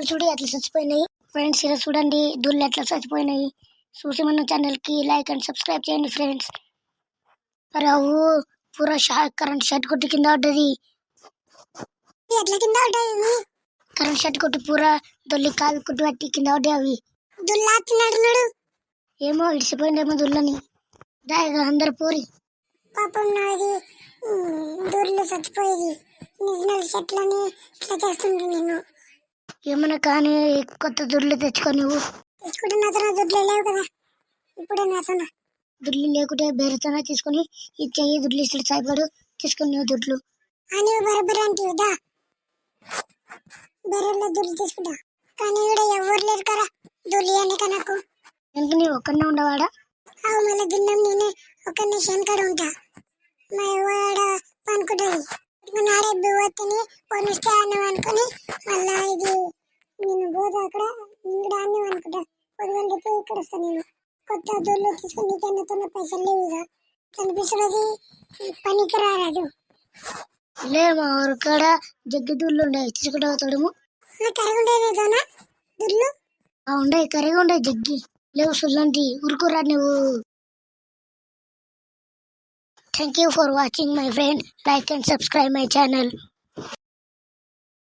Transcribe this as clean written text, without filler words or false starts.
చూడు అట్లా చచ్చిపోయినాయి ఫ్రెండ్స్. ఇలా చూడండి దుళ్ళు ఎట్లా చచ్చిపోయినాయి. చూసి మన ఛానల్ కి లైక్ అండ్ సబ్స్క్రైబ్ చేయండి ఫ్రెండ్స్. రావు పూరా కరెంట్ షార్ట్ కొట్టి కింద పడ్డది. ఎట్లా కింద పడ్డాయి? కరెంట్ షార్ట్ కొట్టి పూరా దొల్లి కాలు కుట్టి పట్టి కింద పడ్డాయి. అవి దుల్లాడుతున్నాడు. ఏమో ఇడిసిపోయిందేమో దుల్లని. దాయిగా అందరు పోరి. పాపం నాది దొర్లు చచ్చిపోయేది. నిజాలు చెట్లని ఇట్లా చేస్తుండ్రు. నేను ఏమన్నా కానీ కొత్త దుర్లు తెచ్చుకో. నువ్వు తెచ్చుకుంటే నాతో దుడ్లు లేవు కదా. ఇప్పుడే నాతో దుడ్లు లేకుంటే బేరతోనే తీసుకుని ఇచ్చేయి. దుడ్లు ఇస్తాడు సాయిపడు. తీసుకుని నువ్వు దుడ్లు అని బరబర అంటే బెర్రలో దుడ్లు తీసుకుంటా. కానీ ఇక్కడ ఎవరు లేరు కదా దుడ్లు అనేక నాకు. ఎందుకు నీ ఒక్కనే ఉండవాడా? అవు మళ్ళీ దిన్నం నేనే ఒక్కరిని శంకర్ ఉంటా. మా ఎవడ పనుకుంటుంది. నాడే బివ్వతిని పొనిస్తే అన్నం అనుకుని మళ్ళా ఇది నేను పోతా అక్కడ ఇక్కడ అన్నం అనుకుంటా. 10 గంటలతో ఇక్కడ వస్తాను నేను. కొత్త దొడ్లు తీసుకుని నీకెన్నతున్న పైసలు లేవు ఇక కనిపిస్తున్నది. పనికి రారాదు లే. మా ఊరు కాడ జగ్గి దుడ్లు ఉండే తీసుకుంటూ అవుతాడేమో. కరెగా ఉండేదేనా దుడ్లు? ఉండే కరెగా ఉండే జగ్గి లేవు సుల్లంటి ఊరుకురా నువ్వు. Thank you for watching my friend. Like and subscribe my channel.